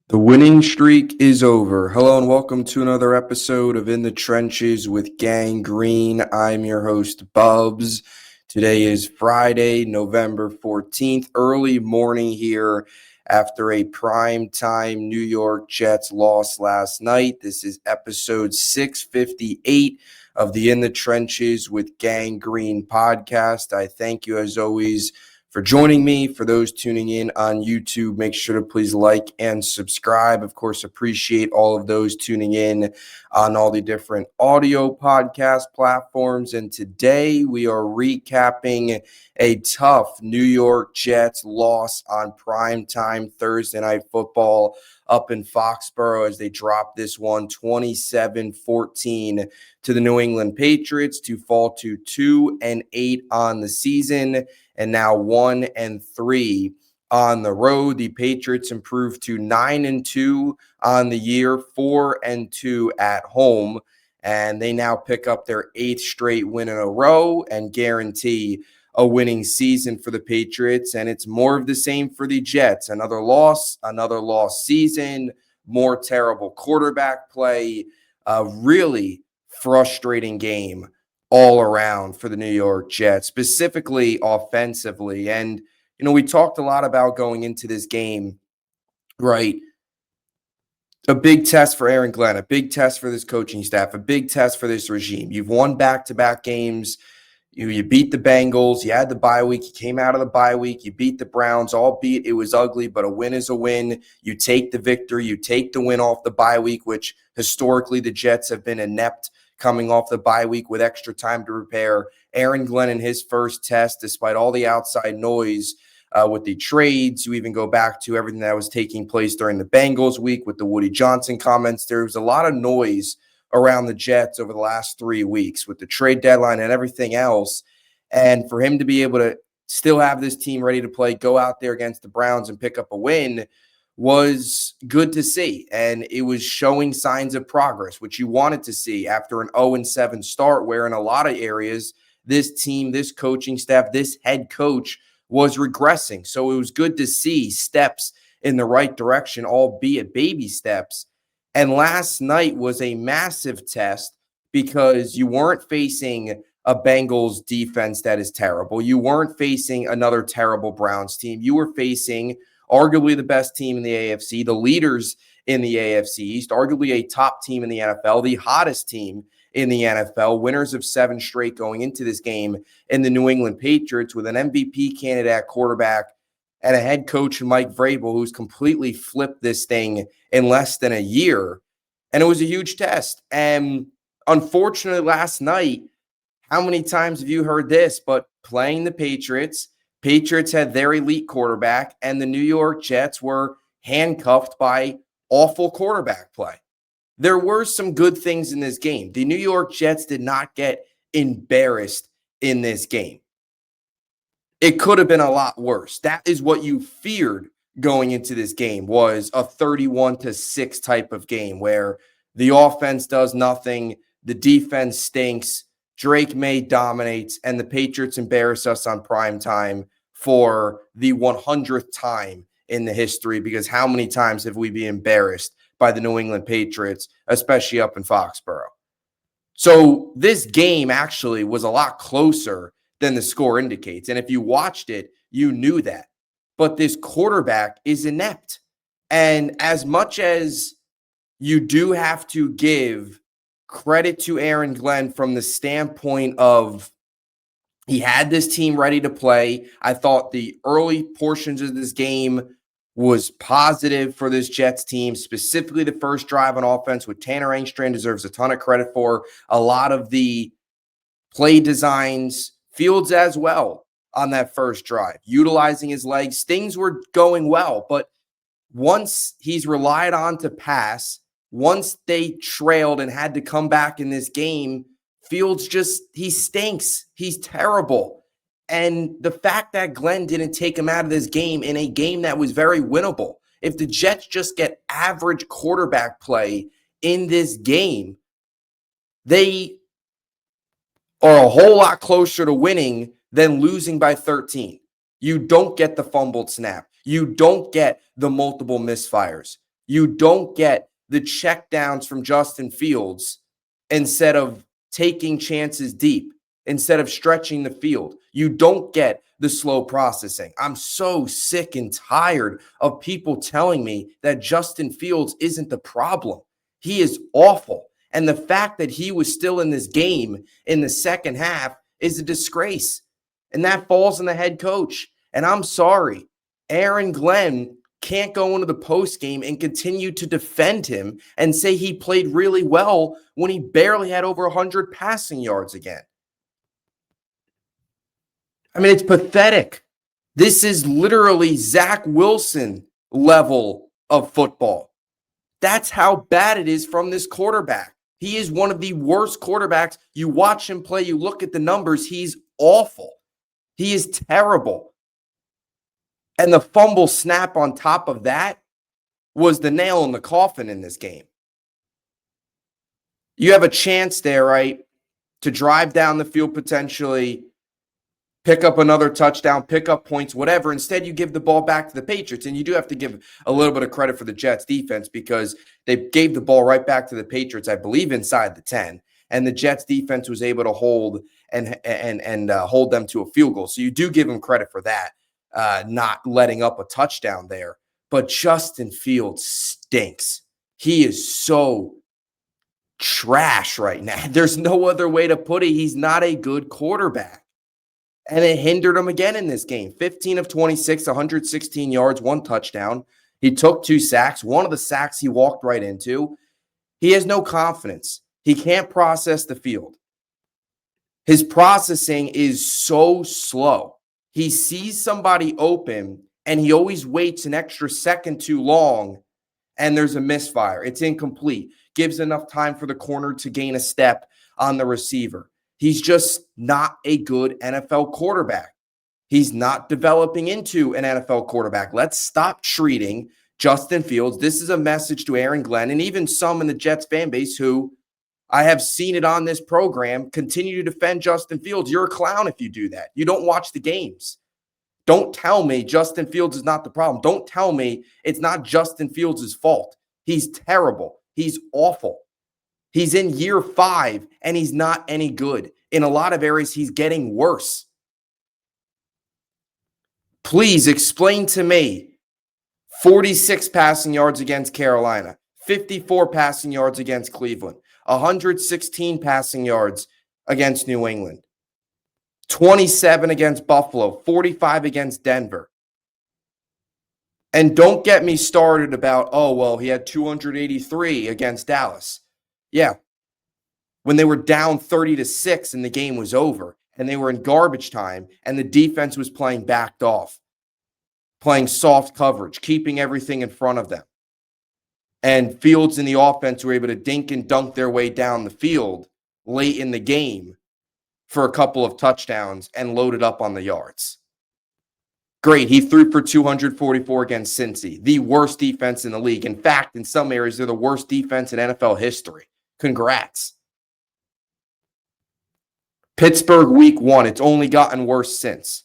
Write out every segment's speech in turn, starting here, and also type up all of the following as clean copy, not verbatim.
The winning streak is over. Hello and welcome to another episode of In the Trenches with Gang Green. I'm your host, Bubbs. Today is Friday, November 14th, early morning here after a primetime New York Jets loss last night. This is episode 658 of the In the Trenches with Gang Green podcast. I thank you as always for joining me. For those tuning in on YouTube, make sure to please like and subscribe. Of course, appreciate all of those tuning in on all the different audio podcast platforms. And today we are recapping a tough New York Jets loss on primetime Thursday Night Football up in Foxborough as they dropped this one 27-14 to the New England Patriots to fall to 2-8 on the season and now 1-3 on the road. The Patriots improved to 9-2 on the year, 4-2 at home, and they now pick up their 8th straight win in a row and guarantee a winning season for the Patriots. And it's more of the same for the Jets. Another loss season, more terrible quarterback play, a really frustrating game all around for the New York Jets, specifically offensively. And, we talked a lot about going into this game, right? A big test for Aaron Glenn, a big test for this coaching staff, a big test for this regime. You've won back-to-back games. You beat the Bengals. You had the bye week. You came out of the bye week. You beat the Browns. Albeit it was ugly, but a win is a win. You take the victory. You take the win off the bye week, which historically the Jets have been inept coming off the bye week with extra time to prepare. Aaron Glenn in his first test, despite all the outside noise with the trades. You even go back to everything that was taking place during the Bengals week with the Woody Johnson comments. There was a lot of noise around the Jets over the last 3 weeks with the trade deadline and everything else. And for him to be able to still have this team ready to play, go out there against the Browns and pick up a win was good to see. And it was showing signs of progress, which you wanted to see after an 0-7 start, where in a lot of areas, this team, this coaching staff, this head coach was regressing. So it was good to see steps in the right direction, albeit baby steps. And last night was a massive test because you weren't facing a Bengals defense that is terrible. You weren't facing another terrible Browns team. You were facing arguably the best team in the AFC, the leaders in the AFC East, arguably a top team in the NFL, the hottest team in the NFL, winners of 7 straight going into this game in the New England Patriots with an MVP candidate at quarterback and a head coach, Mike Vrabel, who's completely flipped this thing in less than a year. And it was a huge test. And unfortunately, last night, how many times have you heard this? But playing the Patriots had their elite quarterback, and the New York Jets were handcuffed by awful quarterback play. There were some good things in this game. The New York Jets did not get embarrassed in this game. It could have been a lot worse. That is what you feared going into this game, was a 31-6 type of game where the offense does nothing, the defense stinks, Drake May dominates, and the Patriots embarrass us on prime time for the 100th time in the history, because how many times have we been embarrassed by the New England Patriots, especially up in Foxborough? So this game actually was a lot closer than the score indicates. And if you watched it, you knew that. But this quarterback is inept. And as much as you do have to give credit to Aaron Glenn from the standpoint of he had this team ready to play. I thought the early portions of this game was positive for this Jets team, specifically the first drive on offense, with Tanner Engstrand deserves a ton of credit for a lot of the play designs, Fields as well on that first drive, utilizing his legs. Things were going well, but once he's relied on to pass, once they trailed and had to come back in this game, Fields he stinks. He's terrible. And the fact that Glenn didn't take him out of this game in a game that was very winnable, if the Jets just get average quarterback play in this game, they are a whole lot closer to winning than losing by 13. You don't get the fumbled snap. You don't get the multiple misfires. You don't get the checkdowns from Justin Fields instead of taking chances deep, instead of stretching the field. You don't get the slow processing. I'm so sick and tired of people telling me that Justin Fields isn't the problem. He is awful. And the fact that he was still in this game in the second half is a disgrace. And that falls on the head coach. And I'm sorry, Aaron Glenn can't go into the post game and continue to defend him and say he played really well when he barely had over 100 passing yards again. I mean, it's pathetic. This is literally Zach Wilson level of football. That's how bad it is from this quarterback. He is one of the worst quarterbacks. You watch him play, you look at the numbers, he's awful. He is terrible. And the fumble snap on top of that was the nail in the coffin in this game. You have a chance there, right, to drive down the field potentially, pick up another touchdown, pick up points, whatever. Instead, you give the ball back to the Patriots. And you do have to give a little bit of credit for the Jets defense because they gave the ball right back to the Patriots, I believe, inside the 10. And the Jets defense was able to hold and hold them to a field goal. So you do give them credit for that, not letting up a touchdown there. But Justin Fields stinks. He is so trash right now. There's no other way to put it. He's not a good quarterback. And it hindered him again in this game. 15 of 26, 116 yards, 1 touchdown. He took 2 sacks. One of the sacks he walked right into. He has no confidence. He can't process the field. His processing is so slow. He sees somebody open, and he always waits an extra second too long, and there's a misfire. It's incomplete. Gives enough time for the corner to gain a step on the receiver. He's just not a good NFL quarterback. He's not developing into an NFL quarterback. Let's stop treating Justin Fields. This is a message to Aaron Glenn and even some in the Jets fan base who I have seen it on this program continue to defend Justin Fields. You're a clown if you do that. You don't watch the games. Don't tell me Justin Fields is not the problem. Don't tell me it's not Justin Fields' fault. He's terrible. He's awful. He's in year 5, and he's not any good. In a lot of areas, he's getting worse. Please explain to me 46 passing yards against Carolina, 54 passing yards against Cleveland, 116 passing yards against New England, 27 against Buffalo, 45 against Denver. And don't get me started about, oh, well, he had 283 against Dallas. Yeah, when they were down 30-6 and the game was over and they were in garbage time and the defense was playing backed off, playing soft coverage, keeping everything in front of them. And Fields and the offense were able to dink and dunk their way down the field late in the game for a couple of touchdowns and loaded up on the yards. Great. He threw for 244 against Cincy, the worst defense in the league. In fact, in some areas, they're the worst defense in NFL history. Congrats. Pittsburgh week 1. It's only gotten worse since.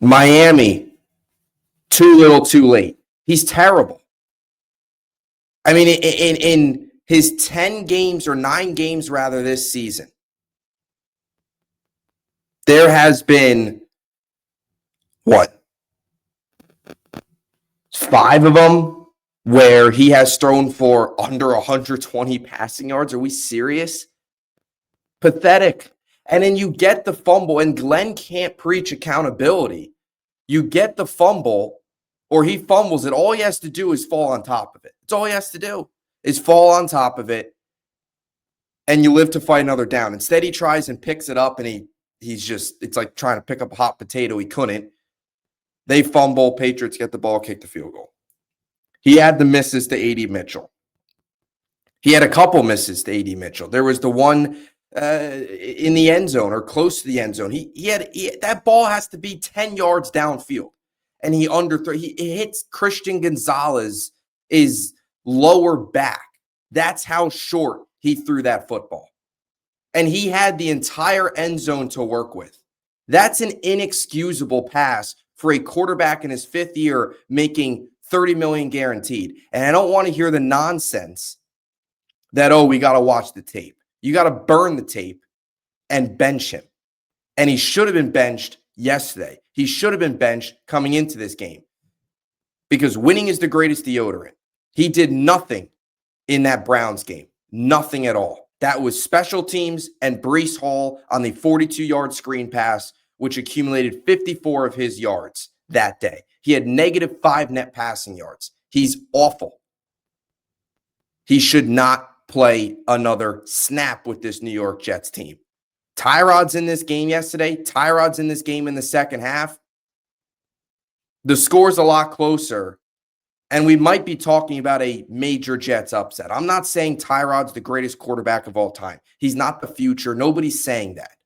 Miami, too little, too late. He's terrible. I mean, in his 10 games or 9 games rather this season, there has been, 5 of them where he has thrown for under 120 passing yards. Are we serious? Pathetic. And then you get the fumble, and Glenn can't preach accountability. You get the fumble, or he fumbles it. All he has to do is fall on top of it. That's all he has to do is fall on top of it, and you live to fight another down. Instead, he tries and picks it up, and he's just, it's like trying to pick up a hot potato. He couldn't. They fumble. Patriots get the ball, kick the field goal. He had the misses to A.D. Mitchell. He had a couple misses to A.D. Mitchell. There was the one in the end zone or close to the end zone. He had that ball has to be 10 yards downfield, and he underthrew. He hits Christian Gonzalez's lower back. That's how short he threw that football, and he had the entire end zone to work with. That's an inexcusable pass for a quarterback in his 5th year making $30 million guaranteed. And I don't want to hear the nonsense that, oh, we got to watch the tape. You got to burn the tape and bench him. And he should have been benched yesterday. He should have been benched coming into this game because winning is the greatest deodorant. He did nothing in that Browns game, nothing at all. That was special teams and Breece Hall on the 42-yard screen pass, which accumulated 54 of his yards that day. He had -5 net passing yards. He's awful. He should not play another snap with this New York Jets team. Tyrod's in this game yesterday. Tyrod's in this game in the second half. The score's a lot closer, and we might be talking about a major Jets upset. I'm not saying Tyrod's the greatest quarterback of all time. He's not the future. Nobody's saying that.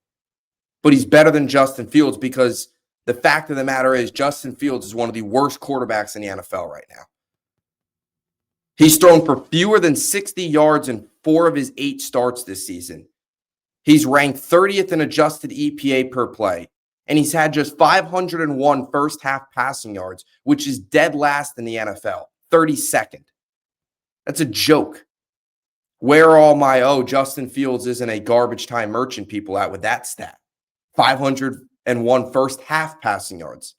But he's better than Justin Fields because the fact of the matter is Justin Fields is one of the worst quarterbacks in the NFL right now. He's thrown for fewer than 60 yards in 4 of his 8 starts this season. He's ranked 30th in adjusted EPA per play, and he's had just 501 first-half passing yards, which is dead last in the NFL, 32nd. That's a joke. Where are all my, Justin Fields isn't a garbage time merchant people at with that stat? 501 first-half passing yards.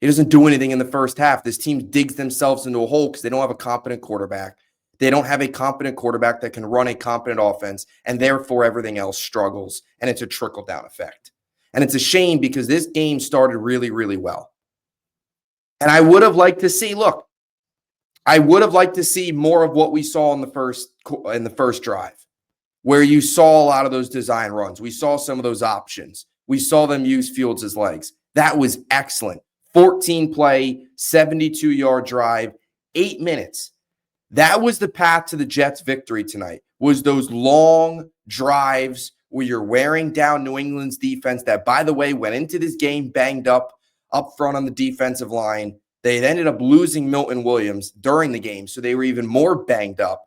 He doesn't do anything in the first half. This team digs themselves into a hole because they don't have a competent quarterback. They don't have a competent quarterback that can run a competent offense, and therefore everything else struggles, and it's a trickle-down effect. And it's a shame because this game started really, really well. And I would have liked to see, more of what we saw in the first drive, where you saw a lot of those design runs. We saw some of those options. We saw them use Fields' legs. That was excellent. 14-play, 72-yard drive, 8 minutes. That was the path to the Jets' victory tonight, was those long drives where you're wearing down New England's defense that, by the way, went into this game banged up front on the defensive line. They ended up losing Milton Williams during the game, so they were even more banged up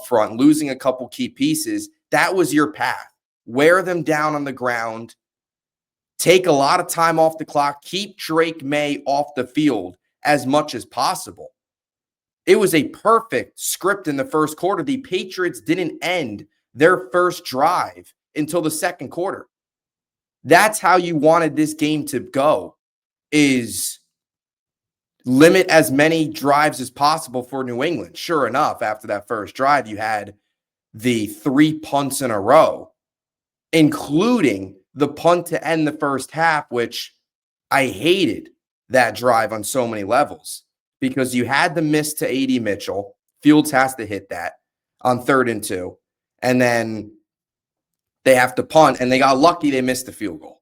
front, losing a couple key pieces. That was your path. Wear them down on the ground, take a lot of time off the clock, keep Drake May off the field as much as possible. It was a perfect script in the first quarter. The Patriots didn't end their first drive until the second quarter. That's how you wanted this game to go, is limit as many drives as possible for New England. Sure enough, after that first drive, you had the 3 punts in a row, including the punt to end the first half, which I hated that drive on so many levels. Because you had the miss to A.D. Mitchell. Fields has to hit that on 3rd and 2. And then they have to punt, and they got lucky they missed the field goal.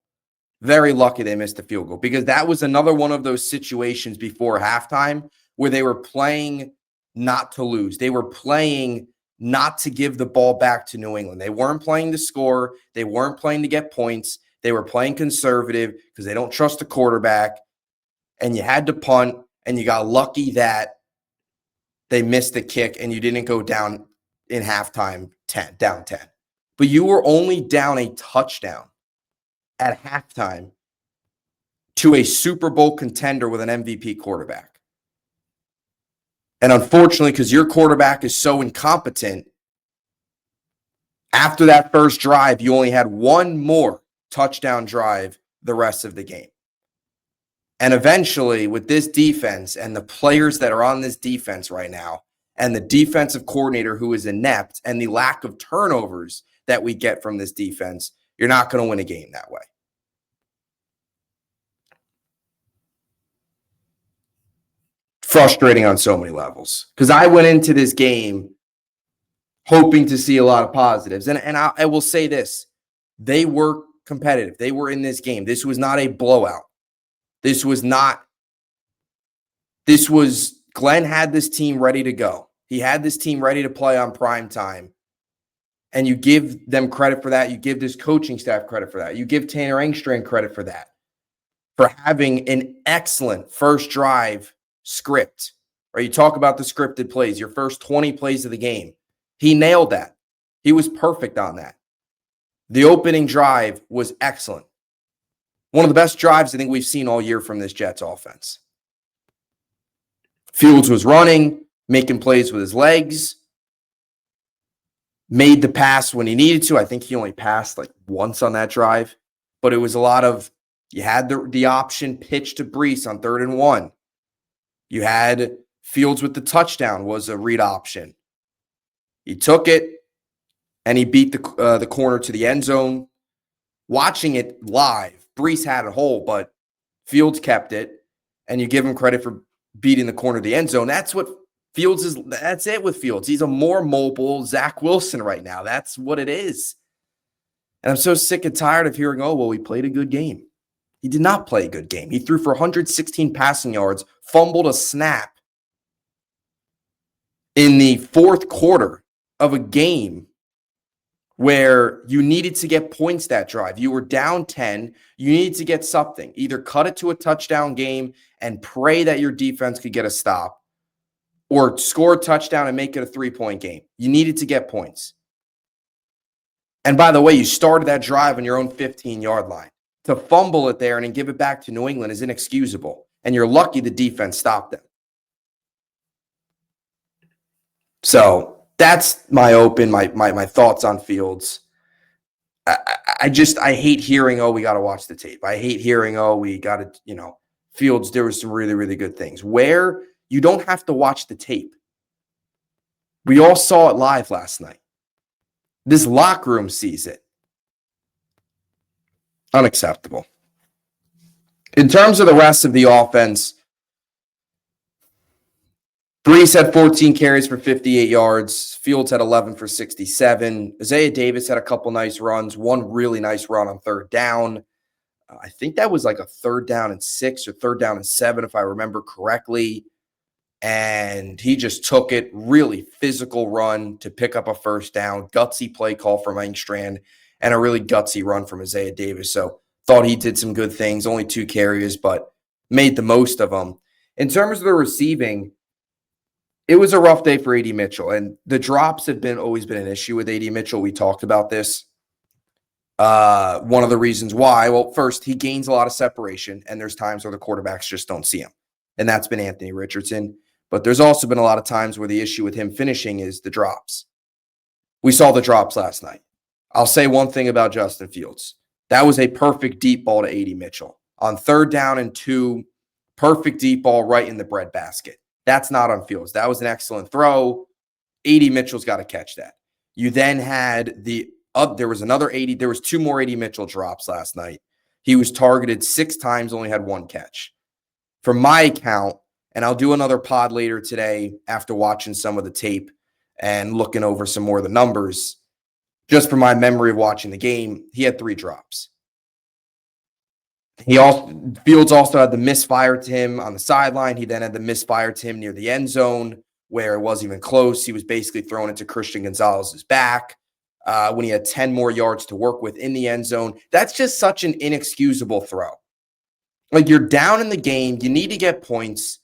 Very lucky they missed the field goal because that was another one of those situations before halftime where they were playing not to lose. They were playing not to give the ball back to New England. They weren't playing to score. They weren't playing to get points. They were playing conservative because they don't trust the quarterback. And you had to punt. And you got lucky that they missed the kick and you didn't go down in halftime down 10. But you were only down a touchdown at halftime to a Super Bowl contender with an MVP quarterback. And unfortunately, because your quarterback is so incompetent, after that first drive, you only had one more touchdown drive the rest of the game. And eventually, with this defense and the players that are on this defense right now, and the defensive coordinator who is inept, and the lack of turnovers that we get from this defense, you're not going to win a game that way. Frustrating on so many levels. Because I went into this game hoping to see a lot of positives. And I will say this. They were competitive. They were in this game. This was not a blowout. Glenn had this team ready to go. He had this team ready to play on prime time. And you give them credit for that. You give this coaching staff credit for that. You give Tanner Engstrand credit for that. For having an excellent first drive script. Right? You talk about the scripted plays, your first 20 plays of the game. He nailed that. He was perfect on that. The opening drive was excellent. One of the best drives I think we've seen all year from this Jets offense. Fields was running, making plays with his legs, made the pass when he needed to. I think he only passed like once on that drive, but it was a lot of, you had the option pitch to Breece on 3rd and 1. You had Fields with the touchdown was a read option. He took it and he beat the corner to the end zone. Watching it live, Breece had a hole, but Fields kept it, and you give him credit for beating the corner of the end zone. That's what Fields is. That's it with Fields. He's a more mobile Zach Wilson right now. That's what it is. And I'm so sick and tired of hearing, oh, well, he played a good game. He did not play a good game. He threw for 116 passing yards, fumbled a snap in the fourth quarter of a game where you needed to get points that drive. You were down 10. You needed to get something. Either cut it to a touchdown game and pray that your defense could get a stop, or score a touchdown and make it a 3-point game. You needed to get points. And by the way, you started that drive on your own 15-yard line. To fumble it there and then give it back to New England is inexcusable. And you're lucky the defense stopped them. So that's my thoughts on Fields. I hate hearing, oh, we got to watch the tape. I hate hearing, oh, we got to, Fields, there was some really, really good things. Where you don't have to watch the tape. We all saw it live last night. This locker room sees it. Unacceptable. In terms of the rest of the offense, Breece had 14 carries for 58 yards. Fields had 11 for 67. Isaiah Davis had a couple nice runs, one really nice run on 3rd down. I think that was like a 3rd down and 6 or 3rd down and 7, if I remember correctly. And he just took it, really physical run to pick up a 1st down, gutsy play call from Engstrand, and a really gutsy run from Isaiah Davis. So thought he did some good things, only 2 carries, but made the most of them. In terms of the receiving, it was a rough day for A.D. Mitchell, and the drops have always been an issue with A.D. Mitchell. We talked about this. One of the reasons why, well, first, he gains a lot of separation, and there's times where the quarterbacks just don't see him, and that's been Anthony Richardson. But there's also been a lot of times where the issue with him finishing is the drops. We saw the drops last night. I'll say one thing about Justin Fields. That was a perfect deep ball to A.D. Mitchell. On 3rd down and 2, perfect deep ball right in the breadbasket. That's not on Fields. That was an excellent throw. A.D. Mitchell's got to catch that. You then had there was 2 more A.D. Mitchell drops last night. He was targeted 6 times, only had 1 catch. From my account, and I'll do another pod later today after watching some of the tape and looking over some more of the numbers, just from my memory of watching the game, he had 3 drops. Fields also had the misfire to him on the sideline. He then had the misfire to him near the end zone where it wasn't even close. He was basically throwing it to Christian Gonzalez's back when he had 10 more yards to work with in the end zone. That's just such an inexcusable throw. Like, you're down in the game. You need to get points.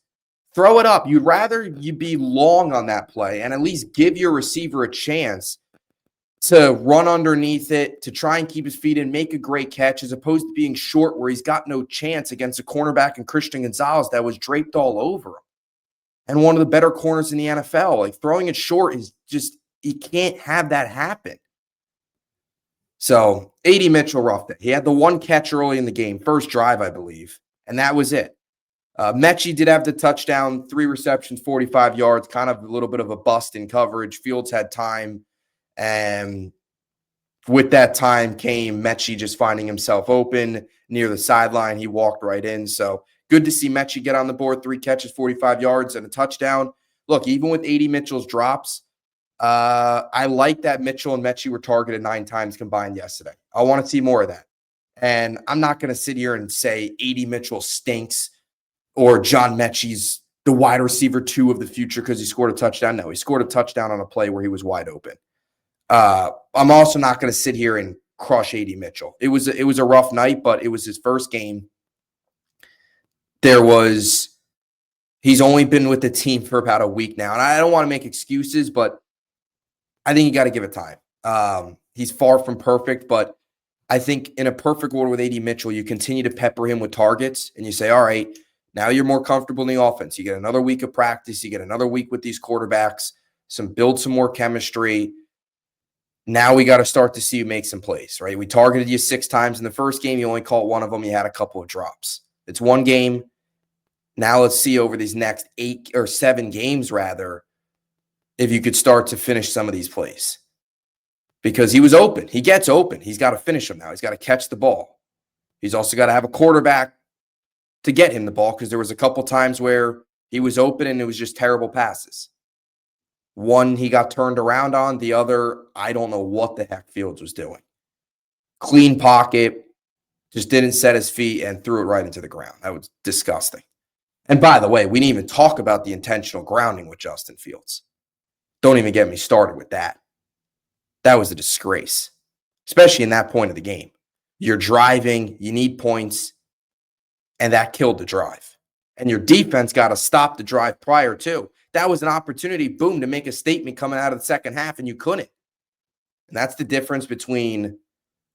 Throw it up. You'd rather you be long on that play and at least give your receiver a chance to run underneath it, to try and keep his feet in, make a great catch, as opposed to being short where he's got no chance against a cornerback in Christian Gonzalez that was draped all over him. And one of the better corners in the NFL. Like, throwing it short is just, you can't have that happen. So, A.D. Mitchell roughed it. He had the 1 catch early in the game, first drive, I believe, and that was it. Mechie did have the touchdown, 3 receptions, 45 yards, kind of a little bit of a bust in coverage. Fields had time, and with that time came Mechie just finding himself open near the sideline. He walked right in. So good to see Mechie get on the board, 3 catches, 45 yards, and a touchdown. Look, even with A.D. Mitchell's drops, I like that Mitchell and Mechie were targeted 9 times combined yesterday. I want to see more of that. And I'm not going to sit here and say A.D. Mitchell stinks or John Mechie's the wide receiver 2 of the future because he scored a touchdown. No, he scored a touchdown on a play where he was wide open. I'm also not going to sit here and crush A.D. Mitchell. It was a rough night, but it was his first game. He's only been with the team for about a week now, and I don't want to make excuses, but I think you got to give it time. He's far from perfect, but I think in a perfect world with AD Mitchell, you continue to pepper him with targets and you say, all right, now you're more comfortable in the offense. You get another week of practice. You get another week with these quarterbacks, build some more chemistry. Now we got to start to see you make some plays, right? We targeted you 6 times in the first game. You only caught one of them. You had a couple of drops. It's one game. Now let's see over these next 8 or 7 games, rather, if you could start to finish some of these plays. Because he was open. He gets open. He's got to finish them now. He's got to catch the ball. He's also got to have a quarterback to get him the ball, because there was a couple times where he was open and it was just terrible passes. One he got turned around on. The other, I don't know what the heck Fields was doing. Clean pocket, just didn't set his feet and threw it right into the ground. That was disgusting. And by the way, we didn't even talk about the intentional grounding with Justin Fields. Don't even get me started with that. That was a disgrace, especially in that point of the game. You're driving, you need points, and that killed the drive. And your defense got to stop the drive prior to. That was an opportunity, boom, to make a statement coming out of the second half, and you couldn't. And that's the difference between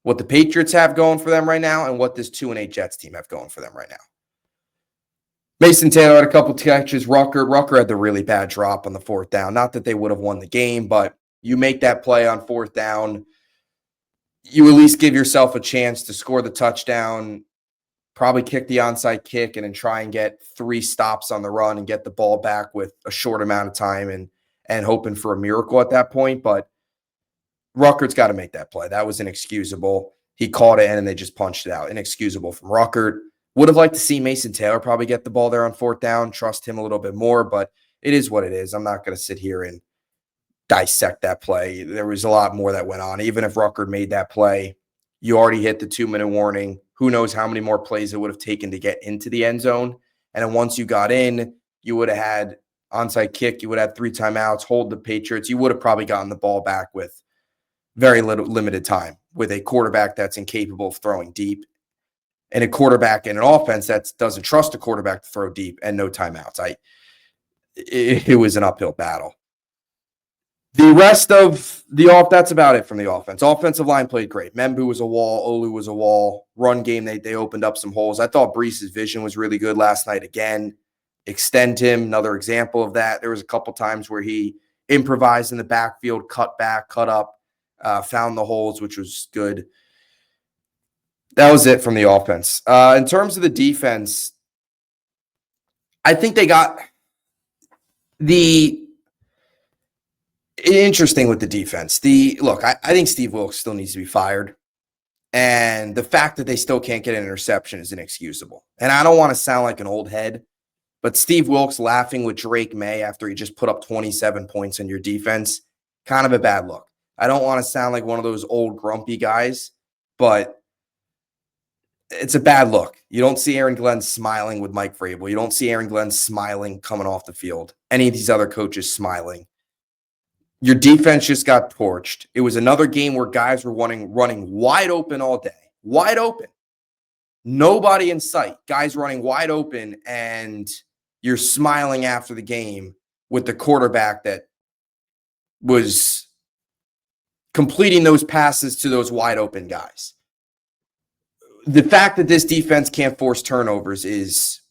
what the Patriots have going for them right now and what this 2-8 Jets team have going for them right now. Mason Taylor had a couple catches. Rucker had the really bad drop on the 4th down. Not that they would have won the game, but you make that play on 4th down, you at least give yourself a chance to score the touchdown, probably kick the onside kick, and then try and get 3 stops on the run and get the ball back with a short amount of time and hoping for a miracle at that point. But Ruckert's got to make that play. That was inexcusable. He caught it and they just punched it out. Inexcusable from Ruckert. Would have liked to see Mason Taylor probably get the ball there on 4th down, trust him a little bit more, but it is what it is. I'm not going to sit here and dissect that play. There was a lot more that went on. Even if Ruckert made that play, you already hit the 2-minute warning. Who knows how many more plays it would have taken to get into the end zone. And then once you got in, you would have had onside kick. You would have had 3 timeouts, hold the Patriots. You would have probably gotten the ball back with very limited time, with a quarterback that's incapable of throwing deep and a quarterback in an offense that doesn't trust a quarterback to throw deep and no timeouts. It was an uphill battle. The rest of that's about it from the offense. Offensive line played great. Membu was a wall. Olu was a wall. Run game, they opened up some holes. I thought Breece's vision was really good last night again. Extend him, another example of that. There was a couple times where he improvised in the backfield, cut back, cut up, found the holes, which was good. That was it from the offense. In terms of the defense, I think they got interesting with the defense. I think Steve Wilkes still needs to be fired. And the fact that they still can't get an interception is inexcusable. And I don't want to sound like an old head, but Steve Wilkes laughing with Drake May after he just put up 27 points on your defense, kind of a bad look. I don't want to sound like one of those old grumpy guys, but it's a bad look. You don't see Aaron Glenn smiling with Mike Vrabel. You don't see Aaron Glenn smiling coming off the field. Any of these other coaches smiling. Your defense just got torched. It was another game where guys were running wide open all day. Wide open. Nobody in sight. Guys running wide open, and you're smiling after the game with the quarterback that was completing those passes to those wide open guys. The fact that this defense can't force turnovers is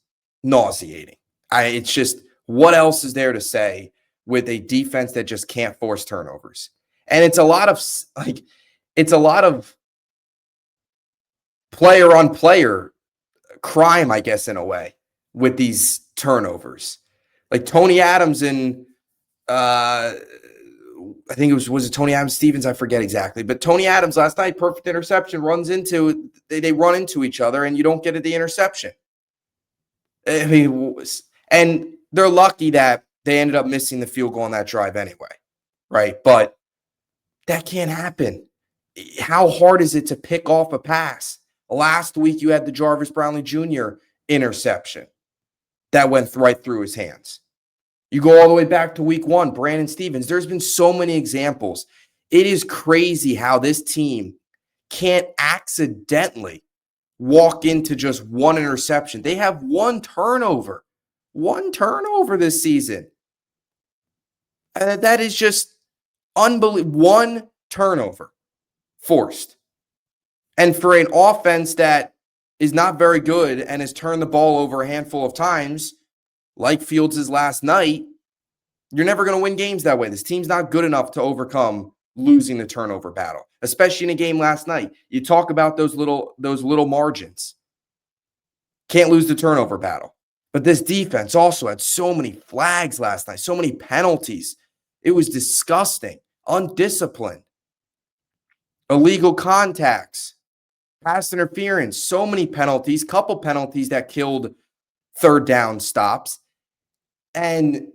nauseating. It's just, what else is there to say with a defense that just can't force turnovers? And it's a lot of player on player crime, I guess, in a way, with these turnovers. Like Tony Adams and I think was it Tony Adams Stevens? I forget exactly. But Tony Adams last night, perfect interception, they run into each other and you don't get the interception. I mean, and they're lucky that they ended up missing the field goal on that drive anyway, right? But that can't happen. How hard is it to pick off a pass? Last week, you had the Jarvis Brownlee Jr. interception that went right through his hands. You go all the way back to week 1, Brandon Stevens. There's been so many examples. It is crazy how this team can't accidentally walk into just one interception. They have one turnover this season. And that is just unbelievable. One turnover forced. And for an offense that is not very good and has turned the ball over a handful of times, like Fields' last night, you're never going to win games that way. This team's not good enough to overcome losing the turnover battle, especially in a game last night. You talk about those little margins. Can't lose the turnover battle. But this defense also had so many flags last night, so many penalties. It was disgusting, undisciplined, illegal contacts, pass interference, so many penalties, couple penalties that killed third down stops. And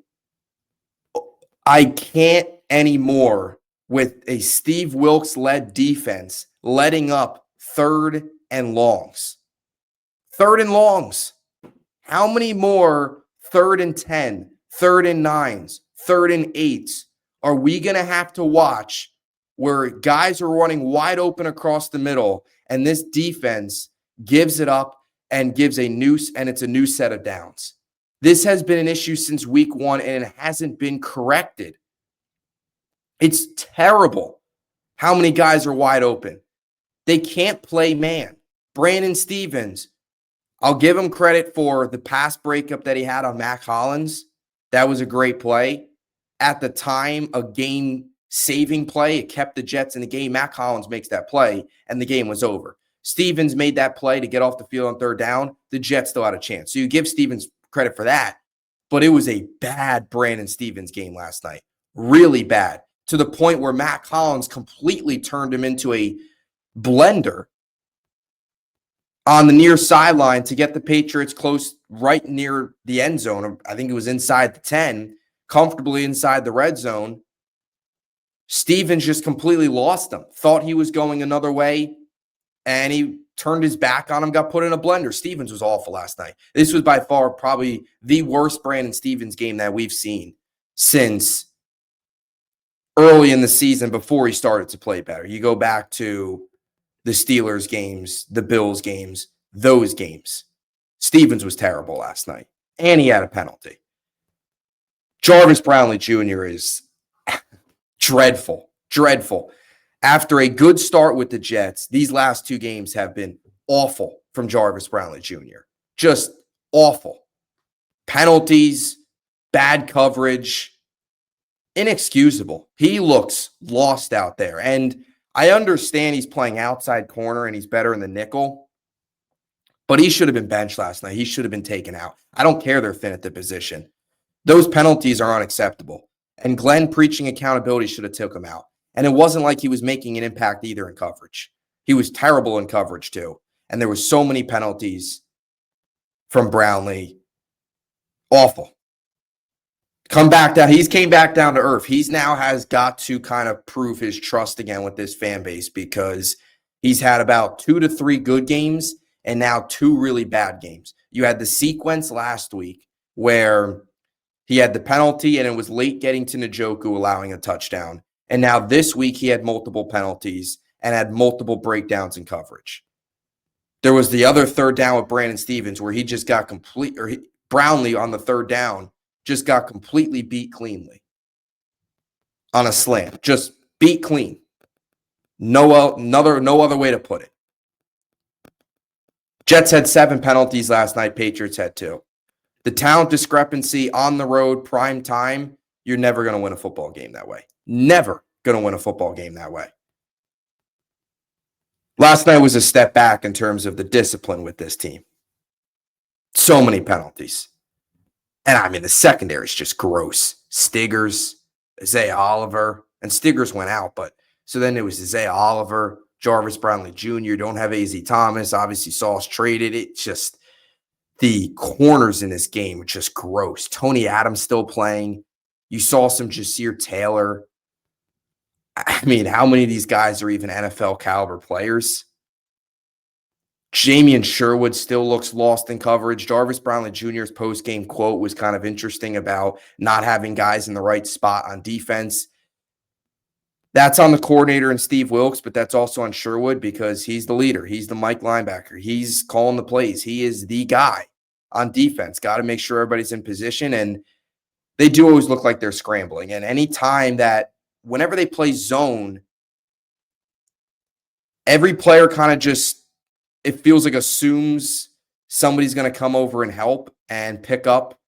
I can't anymore with a Steve Wilks-led defense letting up third and longs. Third and longs. How many more 3rd and 10, 3rd and 9s, 3rd and 8s are we going to have to watch where guys are running wide open across the middle and this defense gives it up and gives it's a new set of downs? This has been an issue since week 1 and it hasn't been corrected. It's terrible how many guys are wide open. They can't play man. Brandon Stevens, I'll give him credit for the pass breakup that he had on Mac Hollins. That was a great play. At the time, a game-saving play. It kept the Jets in the game. Mac Hollins makes that play, and the game was over. Stevens made that play to get off the field on 3rd down. The Jets still had a chance. So you give Stevens credit for that. But it was a bad Brandon Stevens game last night. Really bad. To the point where Mac Hollins completely turned him into a blender on the near sideline to get the Patriots close right near the end zone. I think it was inside the 10, comfortably inside the red zone. Stevens just completely lost him. Thought he was going another way, and he turned his back on him, got put in a blender. Stevens was awful last night. This was by far probably the worst Brandon Stevens game that we've seen since early in the season before he started to play better. You go back to the Steelers games, the Bills games, those games. Stevens was terrible last night, and he had a penalty. Jarvis Brownlee Jr. is dreadful. After a good start with the Jets, these last 2 games have been awful from Jarvis Brownlee Jr. Just awful. Penalties, bad coverage, inexcusable. He looks lost out there, and I understand he's playing outside corner and he's better in the nickel, but he should have been benched last night. He should have been taken out. I don't care they're thin at the position. Those penalties are unacceptable. And Glenn preaching accountability should have took him out. And it wasn't like he was making an impact either in coverage. He was terrible in coverage too. And there were so many penalties from Brownlee. Awful. He's came back down to earth. He's now has got to kind of prove his trust again with this fan base because he's had about 2 to 3 good games and now 2 really bad games. You had the sequence last week where he had the penalty and it was late getting to Njoku allowing a touchdown. And now this week he had multiple penalties and had multiple breakdowns in coverage. There was the other 3rd down with Brandon Stevens where he just got Brownlee on the 3rd down just got completely beat cleanly on a slant. Just beat clean. No other way to put it. Jets had 7 penalties last night. Patriots had 2. The talent discrepancy on the road, prime time, you're never going to win a football game that way. Never going to win a football game that way. Last night was a step back in terms of the discipline with this team. So many penalties. And I mean, the secondary is just gross. Stiggers, Isaiah Oliver, and Stiggers went out, but so then it was Isaiah Oliver, Jarvis Brownlee Jr., don't have A.Z. Thomas, obviously Sauce traded. It's just the corners in this game are just gross. Tony Adams still playing. You saw some Jasir Taylor. I mean, how many of these guys are even NFL caliber players? Jamian Sherwood still looks lost in coverage. Jarvis Brownlee Jr.'s post-game quote was kind of interesting about not having guys in the right spot on defense. That's on the coordinator and Steve Wilks, but that's also on Sherwood because he's the leader. He's the Mike linebacker. He's calling the plays. He is the guy on defense. Got to make sure everybody's in position, and they do always look like they're scrambling. And any time that whenever they play zone, every player kind of just, it feels like assumes somebody's going to come over and help and pick up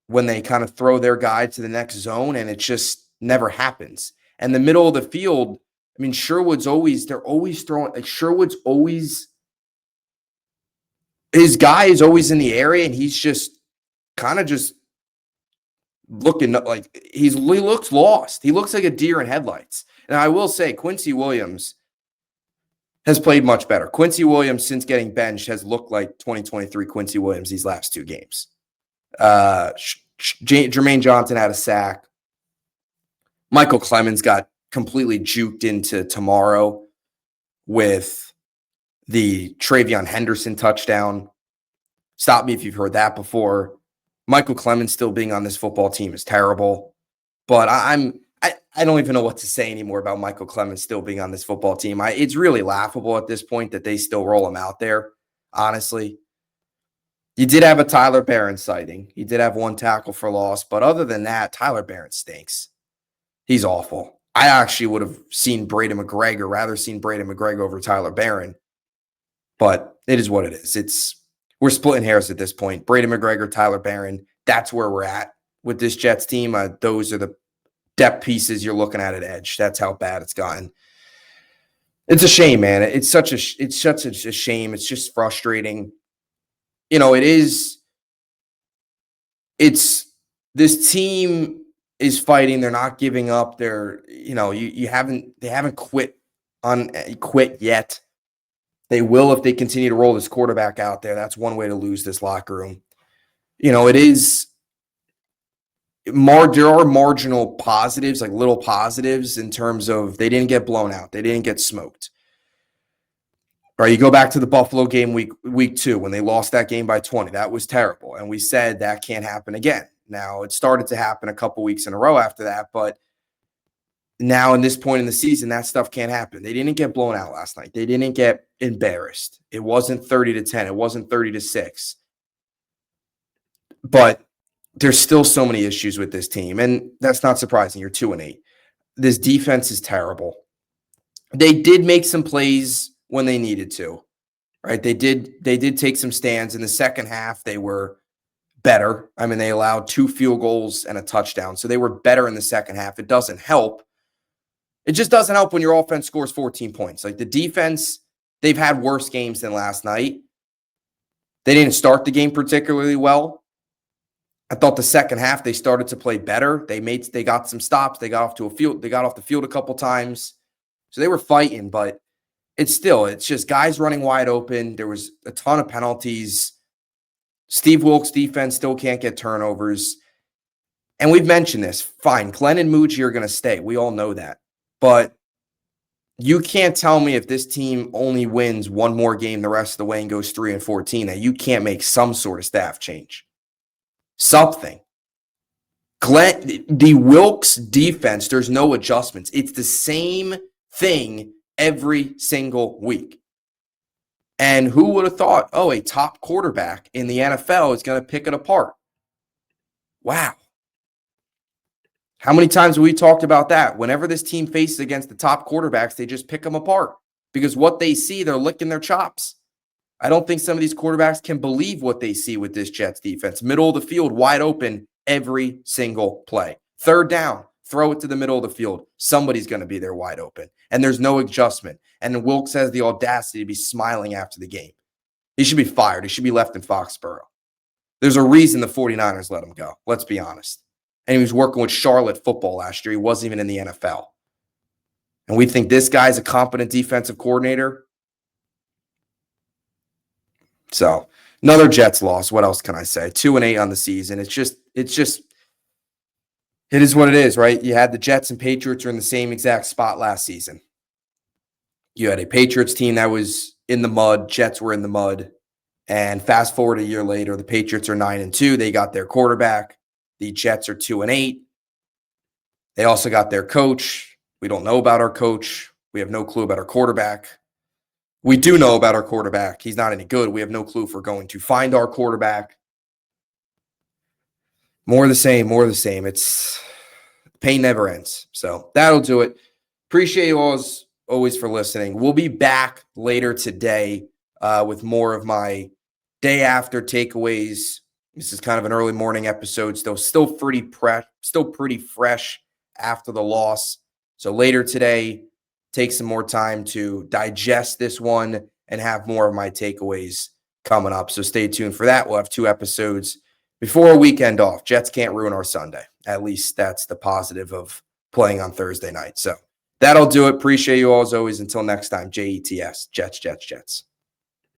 when they kind of throw their guy to the next zone, and it just never happens. And the middle of the field, I mean, they're always throwing, like Sherwood's always, his guy is always in the area, and he's just kind of just looking like he looks lost. He looks like a deer in headlights. And I will say, Quincy Williams has played much better. Quincy Williams, since getting benched, has looked like 2023 Quincy Williams these last two games. Jermaine Johnson had a sack. Michael Clemens got completely juked into tomorrow with the Travion Henderson touchdown. Stop me if you've heard that before. Michael Clemens still being on this football team is terrible. But I don't even know what to say anymore about Michael Clemens still being on this football team. It's really laughable at this point that they still roll him out there, honestly. You did have a Tyler Barron sighting. He did have one tackle for loss. But other than that, Tyler Barron stinks. He's awful. I actually would have rather seen Braden McGregor over Tyler Barron. But it is what it is. We're splitting hairs at this point. Braden McGregor, Tyler Barron, that's where we're at with this Jets team. Those are the depth pieces you're looking at edge. That's how bad it's gotten. It's a shame, man. It's such a shame. It's just frustrating. This team is fighting. They're not giving up. They haven't quit yet. They will if they continue to roll this quarterback out there. That's one way to lose this locker room. There are marginal positives, like little positives, in terms of they didn't get blown out. They didn't get smoked. All right, you go back to the Buffalo game week 2 when they lost that game by 20. That was terrible. And we said that can't happen again. Now, it started to happen a couple weeks in a row after that, but now in this point in the season, that stuff can't happen. They didn't get blown out last night. They didn't get embarrassed. It wasn't 30-10. It wasn't 30-6. But there's still so many issues with this team, and that's not surprising. You're 2-8. This defense is terrible. They did make some plays when they needed to, right? They did take some stands in the second half. They were better. I mean, they allowed 2 field goals and a touchdown, so they were better in the second half. It doesn't help. It just doesn't help when your offense scores 14 points. Like the defense, they've had worse games than last night. They didn't start the game particularly well. I thought the second half they started to play better. They got some stops. They got off the field a couple times. So they were fighting, but it's just guys running wide open. There was a ton of penalties. Steve Wilkes' defense still can't get turnovers. And we've mentioned this. Fine, Glenn and Muji are going to stay. We all know that. But you can't tell me if this team only wins one more game the rest of the way and goes 3-14 that you can't make some sort of staff change. Something. The Wilkes defense, there's no adjustments. It's the same thing every single week. And who would have thought, a top quarterback in the NFL is going to pick it apart? Wow. How many times have we talked about that? Whenever this team faces against the top quarterbacks, they just pick them apart because what they see, they're licking their chops. I don't think some of these quarterbacks can believe what they see with this Jets defense. Middle of the field, wide open every single play. Third down, throw it to the middle of the field. Somebody's going to be there wide open, and there's no adjustment. And Wilkes has the audacity to be smiling after the game. He should be fired. He should be left in Foxborough. There's a reason the 49ers let him go. Let's be honest. And he was working with Charlotte football last year. He wasn't even in the NFL. And we think this guy's a competent defensive coordinator. So another Jets loss. What else can I say? 2-8 on the season. It is what it is, right? You had the Jets and Patriots are in the same exact spot last season. You had a Patriots team that was in the mud. Jets were in the mud. And fast forward a year later, the Patriots are 9-2. They got their quarterback. The Jets are 2-8. They also got their coach. We don't know about our coach. We have no clue about our quarterback. We do know about our quarterback. He's not any good. We have no clue if we're going to find our quarterback. More of the same. Pain never ends. So that'll do it. Appreciate you all's always for listening. We'll be back later today with more of my day after takeaways. This is kind of an early morning episode, still pretty fresh after the loss. So later today, take some more time to digest this one and have more of my takeaways coming up. So stay tuned for that. We'll have 2 episodes before a weekend off. Jets can't ruin our Sunday. At least that's the positive of playing on Thursday night. So that'll do it. Appreciate you all as always. Until next time, JETS, Jets, Jets, Jets.